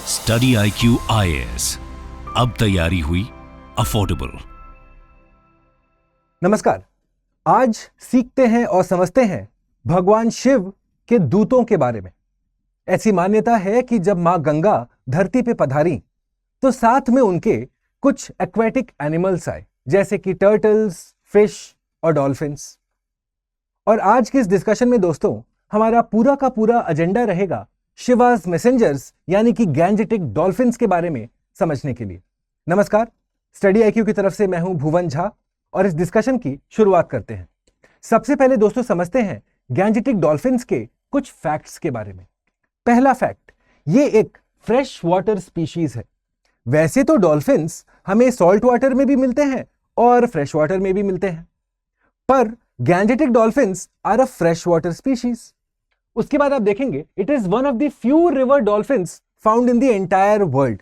Study IQ IAS, अब तैयारी हुई अफोर्डेबल। नमस्कार। आज सीखते हैं और समझते हैं भगवान शिव के दूतों के बारे में। ऐसी मान्यता है कि जब मां गंगा धरती पे पधारी तो साथ में उनके कुछ एक्वेटिक एनिमल्स आए, जैसे कि टर्टल्स, फिश और डॉल्फिन्स। और आज के इस डिस्कशन में दोस्तों हमारा पूरा का पूरा एजेंडा रहेगा शिवाज मैसेंजर्स यानी कि गैंजेटिक डॉल्फिन्स के बारे में समझने के लिए। नमस्कार, स्टडी IQ की तरफ से मैं हूं भुवन झा और इस डिस्कशन की शुरुआत करते हैं। सबसे पहले दोस्तों समझते हैं गैंजेटिक डॉल्फिन्स के कुछ फैक्ट्स के बारे में। पहला फैक्ट, ये एक फ्रेश वाटर स्पीशीज है। वैसे तो डॉल्फिन्स हमें सॉल्ट वाटर में भी मिलते हैं और फ्रेश वाटर में भी मिलते हैं, पर Gangetic dolphins are a fresh water species. उसके बाद आप देखेंगे it is one of the few river dolphins found in the entire world.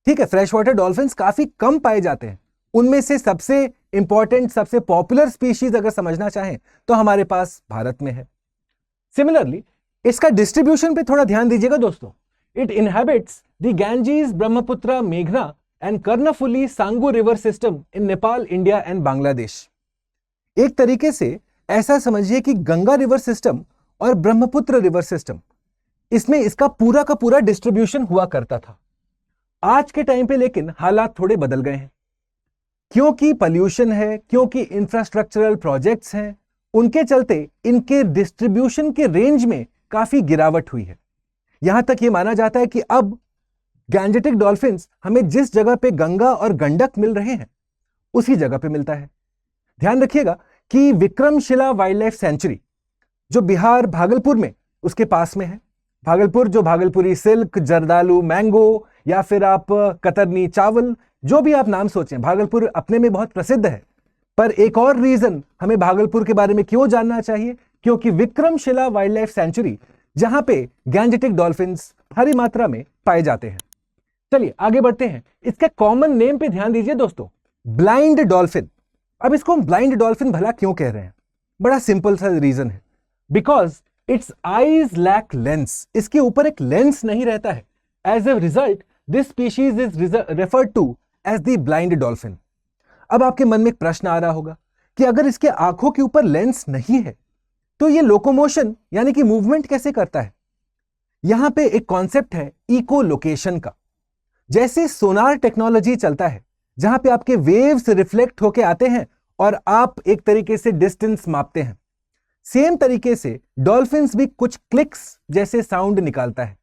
ठीक है, फ्रेश वाटर डॉल्फिन्स काफी कम पाए जाते हैं। उनमें से सबसे इंपॉर्टेंट, सबसे पॉपुलर स्पीशीज अगर समझना चाहें तो हमारे पास भारत में है। सिमिलरली इसका डिस्ट्रीब्यूशन पे थोड़ा ध्यान दीजिएगा दोस्तों। It inhabits the Ganges, Brahmaputra, मेघना एंड कर्णफुली सांगू river system in Nepal, India and Bangladesh. एक तरीके से ऐसा समझिए कि गंगा रिवर सिस्टम और ब्रह्मपुत्र रिवर सिस्टम, इसमें इसका पूरा का पूरा डिस्ट्रीब्यूशन हुआ करता था। आज के टाइम पे लेकिन हालात थोड़े बदल गए हैं, क्योंकि पॉल्यूशन है, क्योंकि इंफ्रास्ट्रक्चरल प्रोजेक्ट्स हैं, उनके चलते इनके डिस्ट्रीब्यूशन के रेंज में काफी गिरावट हुई है। यहां तक यह माना जाता है कि अब गैंजेटिक डॉल्फिन्स हमें जिस जगह पे गंगा और गंडक मिल रहे हैं उसी जगह पे मिलता है। ध्यान रखिएगा कि विक्रमशिला वाइल्ड लाइफ सेंचुरी जो बिहार भागलपुर में उसके पास में है, भागलपुर जो भागलपुरी सिल्क, जर्दालू मैंगो या फिर आप कतरनी चावल, जो भी आप नाम सोचें, भागलपुर अपने में बहुत प्रसिद्ध है। पर एक और रीजन हमें भागलपुर के बारे में क्यों जानना चाहिए, क्योंकि विक्रमशिला वाइल्ड लाइफ सेंचुरी जहां पे गैंजेटिक डॉल्फिन्स भारी मात्रा में पाए जाते हैं। चलिए आगे बढ़ते हैं। इसके कॉमन नेम पे ध्यान दीजिए दोस्तों, ब्लाइंड डॉल्फिन। अब इसको हम ब्लाइंड डॉल्फिन भला क्यों कह रहे हैं? बड़ा सिंपल सा रीजन है, because its eyes lack lens. इसके ऊपर एक लेंस नहीं रहता है। As a result this species is referred to as the blind dolphin. अब आपके मन में एक प्रश्न आ रहा होगा कि अगर इसके आंखों के ऊपर लेंस नहीं है तो ये लोकोमोशन यानी कि मूवमेंट कैसे करता है? यहां पे एक कॉन्सेप्ट है इको लोकेशन का। जैसे सोनार टेक्नोलॉजी चलता है, जहां पे आपके वेव्स रिफ्लेक्ट होके आते हैं और आप एक तरीके से डिस्टेंस मापते हैं, सेम तरीके से डॉल्फिन्स भी कुछ क्लिक्स जैसे साउंड निकालता है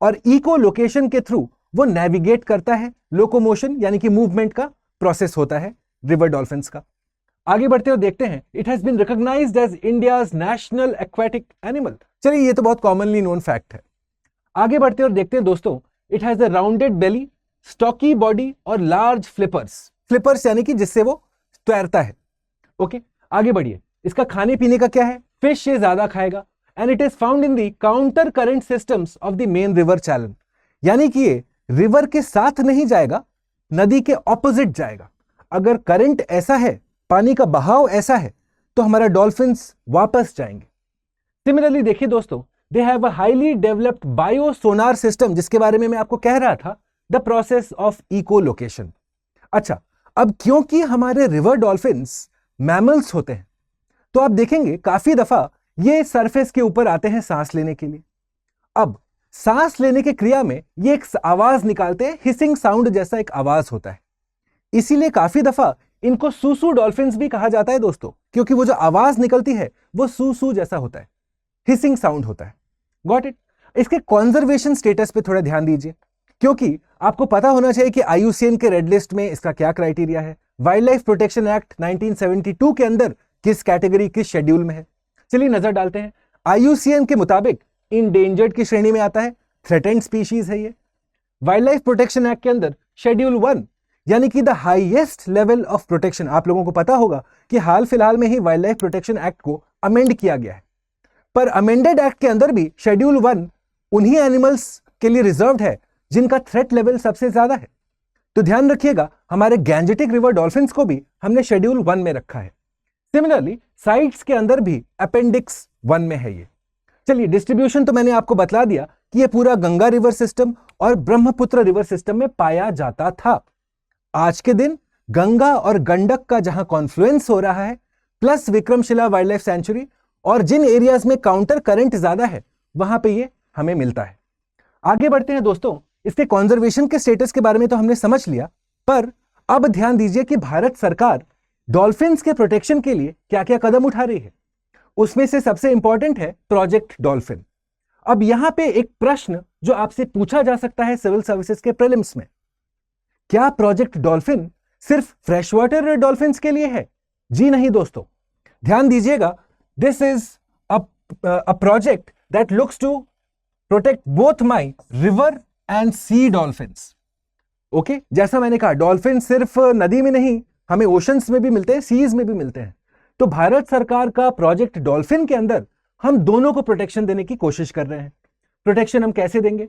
और इको लोकेशन के थ्रू वो नेविगेट करता है। लोकोमोशन यानी कि मूवमेंट का प्रोसेस होता है रिवर डॉल्फिन्स का। आगे बढ़ते और देखते हैं, it has been recognised as India's national aquatic animal. चलिए, ये तो बहुत कॉमनली नोन फैक्ट है। आगे बढ़ते और देखते हैं दोस्तों, it has a rounded belly, stocky body और लार्ज फ्लिपर्स यानी कि जिससे वो तैरता है। ओके, आगे बढ़िए। इसका खाने पीने का क्या है? फिश ये ज्यादा खाएगा and it is found in the counter current systems of the main river channel, यानी कि ये रिवर के साथ नहीं जाएगा, नदी के ऑपोजिट जाएगा। अगर करंट ऐसा है, पानी का बहाव ऐसा है, तो हमारा डॉल्फिन्स वापस जाएंगे। सिमिलरली देखिए दोस्तों, they have a highly developed bio sonar system, जिसके बारे में मैं आपको कह रहा था, the process of echolocation. अच्छा, अब क्योंकि हमारे रिवर डॉल्फिन्स मैमल्स होते हैं तो आप देखेंगे काफी दफा ये सरफेस के ऊपर आते हैं सांस लेने के लिए। अब सांस लेने की क्रिया में ये एक आवाज निकालते हैं, हिसिंग साउंड जैसा एक आवाज होता है। इसीलिए काफी दफा इनको सूसू डॉल्फिन्स भी कहा जाता है दोस्तों, क्योंकि वो जो आवाज निकलती है वो सूसू जैसा होता है, हिसिंग साउंड होता है। Got it? इसके कंजर्वेशन स्टेटस पे थोड़ा ध्यान दीजिए, क्योंकि आपको पता होना चाहिए कि IUCN के रेड लिस्ट में इसका क्या क्राइटेरिया है, वाइल्ड लाइफ प्रोटेक्शन एक्ट 1972 के अंदर किस कैटेगरी, किस शेड्यूल में है। चलिए नजर डालते हैं। IUCN के मुताबिक इंडेंजर्ड की श्रेणी में आता है, थ्रेटेंड स्पीशीज है ये। वाइल्ड लाइफ प्रोटेक्शन एक्ट के अंदर शेड्यूल 1 यानी कि the highest level of protection. आप लोगों को पता होगा कि हाल फिलहाल में ही वाइल्ड लाइफ प्रोटेक्शन एक्ट को अमेंड किया गया है, पर अमेंडेड एक्ट के अंदर भी शेड्यूल 1 उन्हीं एनिमल्स के लिए रिजर्व्ड है जिनका थ्रेट लेवल सबसे ज्यादा है। तो ध्यान रखिएगा, हमारे गैंजेटिक रिवर डॉल्फिन्स को भी हमने शेड्यूल 1 में रखा है। सिमिलरली साइट्स के अंदर भी अपेंडिक्स 1 में है ये। चलिए, डिस्ट्रीब्यूशन तो मैंने आपको बतला दिया कि यह पूरा गंगा रिवर सिस्टम और ब्रह्मपुत्र रिवर सिस्टम में पाया जाता था। आज के दिन गंगा और गंडक का जहां कॉन्फ्लुएंस हो रहा है, plus Vikramshila wild life sanctuary, और जिन एरियाज में काउंटर करंट ज्यादा है वहां पे ये हमें मिलता है। आगे बढ़ते हैं दोस्तों, इसके कंजर्वेशन के स्टेटस के बारे में तो हमने समझ लिया, पर अब ध्यान दीजिए कि भारत सरकार डॉल्फिन्स के प्रोटेक्शन के लिए क्या क्या कदम उठा रही है। उसमें से सबसे इंपॉर्टेंट है प्रोजेक्ट डॉल्फिन। अब यहां पे एक प्रश्न जो आपसे पूछा जा सकता है सिविल सर्विसेज के प्रीलिम्स में, क्या प्रोजेक्ट डॉल्फिन सिर्फ फ्रेश वाटर डॉल्फिन्स के लिए है? जी नहीं दोस्तों, ध्यान दीजिएगा, this is a project that looks to protect both my river and sea dolphins. Okay, जैसा मैंने कहा, डॉल्फिन सिर्फ नदी में नहीं, हमें ओशंस में भी मिलते हैं, सीज में भी मिलते हैं। तो भारत सरकार का प्रोजेक्ट डॉल्फिन के अंदर हम दोनों को प्रोटेक्शन देने की कोशिश कर रहे हैं। प्रोटेक्शन हम कैसे देंगे?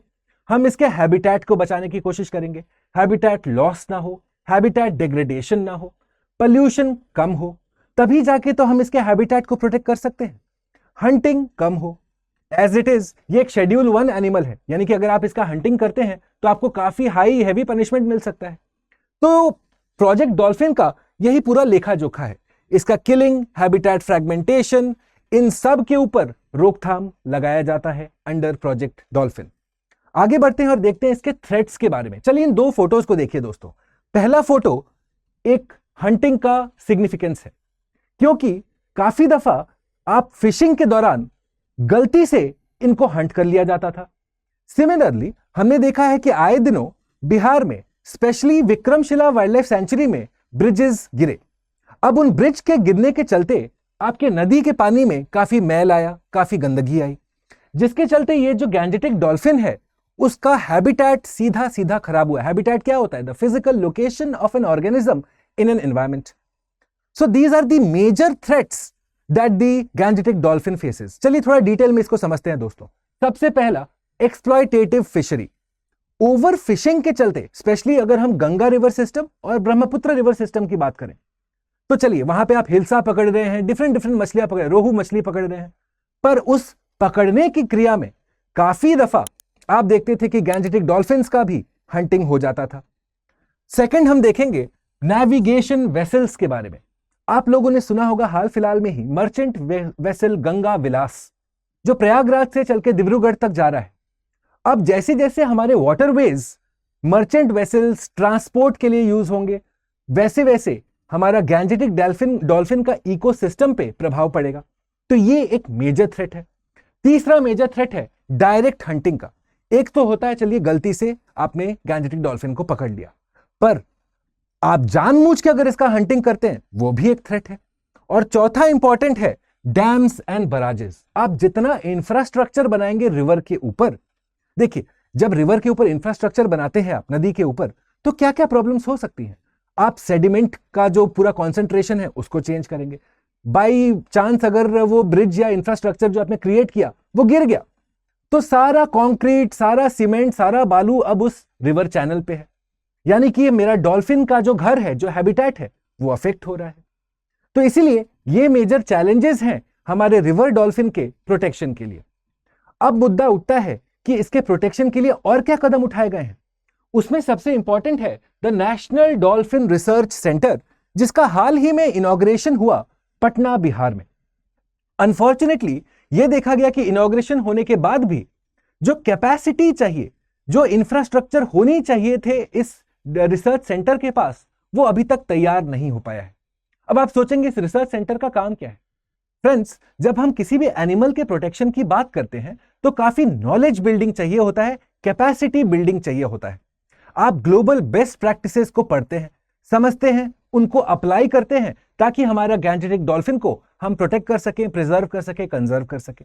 हम इसके हैबिटेट को बचाने की कोशिश करेंगे, हैबिटेट लॉस ना हो, हैबिटेट डिग्रेडेशन ना हो, पोल्यूशन कम हो, तभी जाके तो हम इसके हैबिटेट को प्रोटेक्ट कर सकते हैं। हंटिंग कम हो, एज इट इज ये एक शेड्यूल 1 एनिमल है, यानी कि अगर आप इसका हंटिंग करते हैं तो आपको काफी हाई हैवी पनिशमेंट मिल सकता है। तो प्रोजेक्ट डॉल्फिन का यही पूरा लेखा जोखा है, इसका किलिंग, हैबिटेट फ्रैगमेंटेशन, इन सब के ऊपर रोकथाम लगाया जाता है अंडर प्रोजेक्ट डॉल्फिन। आगे बढ़ते हैं और देखते हैं इसके थ्रेट्स के बारे में। चलिए इन दो फोटोज को देखिए दोस्तों। पहला फोटो एक हंटिंग का सिग्निफिकेंस है, क्योंकि काफी दफा आप फिशिंग के दौरान गलती से इनको हंट कर लिया जाता था। सिमिलरली हमने देखा है कि आए दिनों बिहार में specially Vikramshila wild life sanctuary में ब्रिजेस गिरे। अब उन ब्रिज के गिरने के चलते आपके नदी के पानी में काफी मैल आया, काफी गंदगी आई, जिसके चलते ये जो गैंजेटिक डॉल्फिन है उसका हैबिटेट सीधा सीधा खराब हुआ। हैबिटेट क्या होता है? The physical location of an organism in an environment. So these are the major threats that the Gangetic dolphin faces. चलिए थोड़ा डिटेल में इसको समझते हैं दोस्तों। सबसे पहला, एक्सप्लॉयटेटिव फिशरी। ओवर फिशिंग के चलते, स्पेशली अगर हम गंगा रिवर सिस्टम और ब्रह्मपुत्र रिवर सिस्टम की बात करें, तो चलिए वहां पे आप हिल्सा पकड़ रहे हैं, डिफरेंट मछलियां पकड़, रोहू मछली पकड़ रहे हैं, पर उस पकड़ने की क्रिया में काफी दफा आप देखते थे कि गैंजेटिक डॉल्फिन्स का भी हंटिंग हो जाता था। सेकंड, हम देखेंगे नेविगेशन वेसल्स के बारे में। आप लोगों ने सुना होगा हाल फिलहाल में ही मर्चेंट वेसल गंगा विलास, जो प्रयागराज से चल के डिब्रूगढ़ तक जा रहा है। अब जैसे जैसे हमारे वाटरवेज मर्चेंट वेसल्स ट्रांसपोर्ट के लिए यूज होंगे, वैसे वैसे हमारा गैंजेटिक डॉल्फिन का इकोसिस्टम पे प्रभाव पड़ेगा। तो ये एक मेजर थ्रेट है। तीसरा मेजर थ्रेट है डायरेक्ट हंटिंग का। एक तो होता है चलिए गलती से आपने गैंजेटिक डॉल्फिन को पकड़ लिया, पर आप जानबूझ के अगर इसका हंटिंग करते हैं वो भी एक थ्रेट है। और चौथा इंपॉर्टेंट है डैम्स एंड बराजेस। आप जितना इंफ्रास्ट्रक्चर बनाएंगे रिवर के ऊपर, देखिए जब रिवर के ऊपर इंफ्रास्ट्रक्चर बनाते हैं आप नदी के ऊपर, तो क्या क्या प्रॉब्लम्स हो सकती हैं। आप सेडिमेंट का जो पूरा कॉन्सेंट्रेशन है उसको चेंज करेंगे। बाई चांस अगर वो ब्रिज या इंफ्रास्ट्रक्चर जो आपने क्रिएट किया वो गिर गया, तो सारा कंक्रीट, सारा सीमेंट, सारा बालू अब उस रिवर चैनल पे है, यानी कि मेरा डॉल्फिन का जो घर है, जो हैबिटेट है, वो अफेक्ट हो रहा है। तो इसीलिए ये मेजर चैलेंजेस हैं हमारे रिवर डॉल्फिन के प्रोटेक्शन के लिए। अब मुद्दा उठता है कि इसके प्रोटेक्शन के लिए और क्या कदम उठाए गए हैं। उसमें सबसे इंपॉर्टेंट है the national dolphin research centre, जिसका हाल ही में इनॉग्रेशन हुआ पटना, बिहार में। अनफॉर्चुनेटली यह देखा गया कि इनॉग्रेशन होने के बाद भी जो कैपेसिटी चाहिए, जो इंफ्रास्ट्रक्चर होनी चाहिए थे इस रिसर्च सेंटर के पास, वो अभी तक तैयार नहीं हो पाया है। अब आप सोचेंगे इस रिसर्च सेंटर का काम क्या है। फ्रेंड्स, जब हम किसी भी एनिमल के प्रोटेक्शन की बात करते हैं तो काफी नॉलेज बिल्डिंग चाहिए होता है, कैपेसिटी बिल्डिंग चाहिए होता है। आप ग्लोबल बेस्ट प्रैक्टिसेस को पढ़ते हैं, समझते हैं, उनको अप्लाई करते हैं, ताकि हमारा गैंजेटिक डॉल्फिन को हम प्रोटेक्ट कर सकें, प्रिजर्व कर सकें, कंजर्व कर सकें।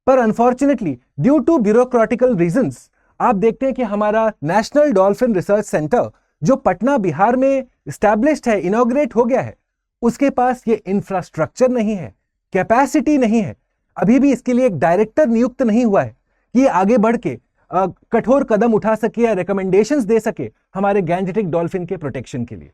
पर अनफॉर्चुनेटली ड्यू टू ब्यूरोक्रेटिकल रीजंस आप देखते हैं कि हमारा नेशनल डॉल्फिन रिसर्च सेंटर जो पटना, बिहार में स्टैब्लिश्ड है, इनॉग्रेट हो गया है, उसके पास ये इंफ्रास्ट्रक्चर नहीं है, कैपेसिटी नहीं है, अभी भी इसके लिए एक डायरेक्टर नियुक्त नहीं हुआ है कि ये आगे बढ़ के कठोर कदम उठा सके या रिकमेंडेशंस दे सके हमारे गैंजेटिक डॉल्फिन के प्रोटेक्शन के लिए।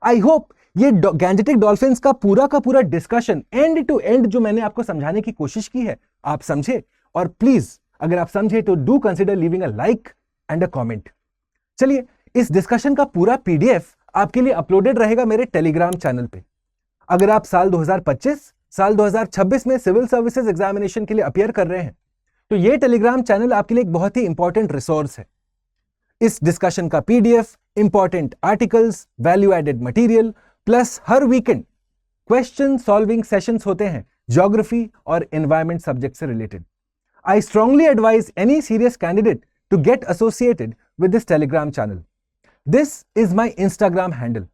आई होप ये गैंजेटिक डॉल्फिन्स का पूरा डिस्कशन एंड टू एंड जो मैंने आपको समझाने की कोशिश की है आप समझे, और प्लीज अगर आप समझे तो do consider leaving a like and a comment. चलिए, इस डिस्कशन का पूरा पीडीएफ आपके लिए अपलोडेड रहेगा मेरे टेलीग्राम चैनल पे। अगर आप साल 2025, साल 2026 में सिविल सर्विसेज एग्जामिनेशन के लिए अपियर कर रहे हैं तो ये टेलीग्राम चैनल आपके लिए एक बहुत ही इंपॉर्टेंट रिसोर्स है। इस डिस्कशन का PDF, important articles, value added material plus हर वीकेंड क्वेश्चन सॉल्विंग सेशंस होते हैं ज्योग्राफी और एनवायरमेंट सब्जेक्ट से related. I strongly advise any serious candidate to get associated with this Telegram channel. This is my Instagram handle.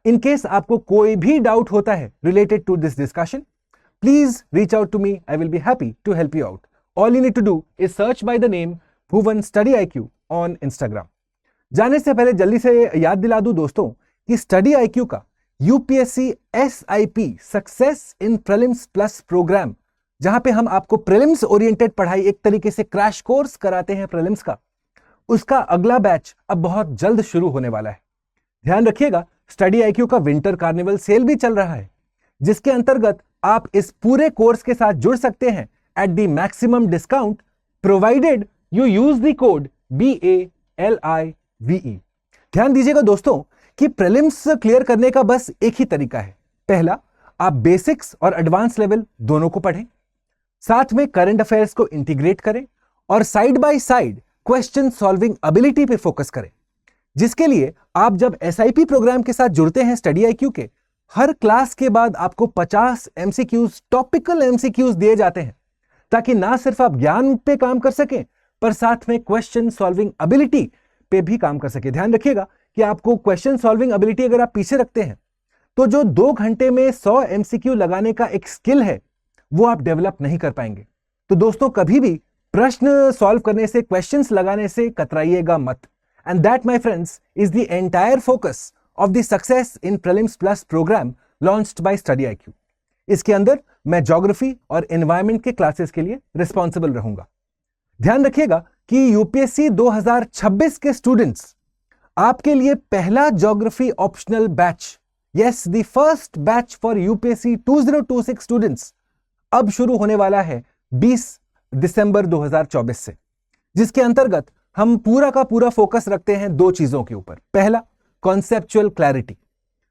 In case आपको कोई भी doubt होता है related to this discussion, please reach out to me. I will be happy to help you out. All you need to do is search by the name Bhuvan study IQ on Instagram. जाने से पहले जल्दी से याद दिला दूं दोस्तों कि स्टडी IQ का UPSC SIP success in prelims plus programme, जहां पे हम आपको प्रीलिम्स ओरिएंटेड पढ़ाई, एक तरीके से क्रैश कोर्स कराते हैं प्रीलिम्स का, उसका अगला बैच अब बहुत जल्द शुरू होने वाला है। ध्यान रखिएगा, स्टडी IQ का विंटर कार्निवल सेल भी चल रहा है, जिसके अंतर्गत आप इस पूरे कोर्स के साथ जुड़ सकते हैं at the maximum discount provided you use the code BALIVE। ध्यान दीजिएगा दोस्तों कि प्रीलिम्स क्लियर करने का बस एक ही तरीका है। पहला, आप बेसिक्स और एडवांस लेवल दोनों को पढ़ें, साथ में करंट अफेयर्स को इंटीग्रेट करें और side by side question solving ability पे फोकस करें, जिसके लिए आप जब SIP प्रोग्राम के साथ जुड़ते हैं स्टडी IQ के, हर क्लास के बाद आपको 50 MCQs, टॉपिकल MCQs दिए जाते हैं, ताकि ना सिर्फ आप ज्ञान पे काम कर सकें पर साथ में क्वेश्चन सॉल्विंग एबिलिटी पे भी काम कर सके। ध्यान रखिएगा कि आपको क्वेश्चन सॉल्विंग एबिलिटी अगर आप पीछे रखते हैं तो जो 2 घंटे में 100 MCQ लगाने का एक स्किल है वो आप डेवलप नहीं कर पाएंगे। तो दोस्तों, कभी भी प्रश्न सॉल्व करने से, क्वेश्चंस लगाने से कतराइएगा मत। And that my friends is the entire focus of the success in prelims plus programme launched by study IQ। इसके अंदर मैं ज्योग्राफी और एनवायरमेंट के क्लासेस के लिए रिस्पॉन्सिबल रहूंगा। ध्यान रखिएगा कि UPSC 2026 के स्टूडेंट्स, आपके लिए पहला geography optional batch, yes the first batch for UPSC 2026 students, अब शुरू होने वाला है 20 दिसंबर 2024 से, जिसके अंतर्गत हम पूरा का पूरा फोकस रखते हैं 2 चीजों के ऊपर। पहला, कॉन्सेप्चुअल क्लैरिटी।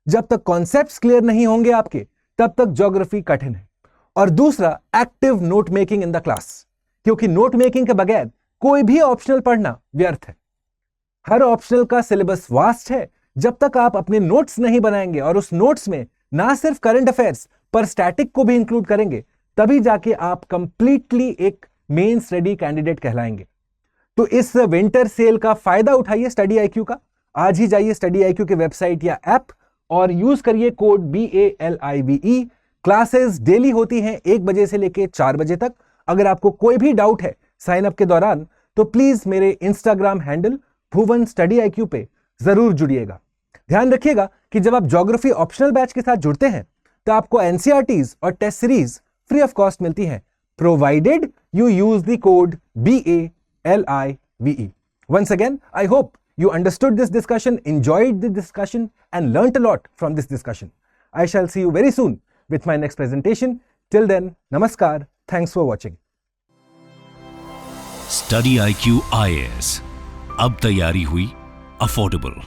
जब तक कॉन्सेप्ट्स क्लियर नहीं होंगे आपके, तब तक ज्योग्राफी कठिन है। और दूसरा, active note making in the class, क्योंकि नोट मेकिंग के बगैर कोई भी ऑप्शनल पढ़ना व्यर्थ है। हर ऑप्शनल का सिलेबस वास्ट है। जब तक आप अपने नोट्स नहीं बनाएंगे और उस नोट्स में ना सिर्फ करंट अफेयर्स पर स्टैटिक को भी इंक्लूड करेंगे, तभी जाके आप कंप्लीटली एक मेंस रेडी कैंडिडेट कहलाएंगे। तो इस विंटर सेल का फायदा उठाइए स्टडी IQ का। आज ही जाइए स्टडी IQ के वेबसाइट या ऐप और यूज करिए कोड BALIVE। क्लासेस डेली होती हैं 1 बजे से लेकर 4 बजे तक। अगर आपको कोई भी डाउट है साइन अप के दौरान तो प्लीज मेरे इंस्टाग्राम हैंडल भुवन स्टडी IQ पे जरूर जुड़िएगा। ध्यान रखिएगा कि जब आप ज्योग्राफी ऑप्शनल बैच के साथ जुड़ते हैं तो आपको NCERTs और test series free of cost मिलती हैं, provided you use the code BALIVE। Once again, I hope you understood this discussion, enjoyed the discussion and learnt a lot from this discussion. I shall see you very soon with my next presentation. Till then, namaskar. Thanks for watching. Study IQ IAS, अब तैयारी हुई affordable.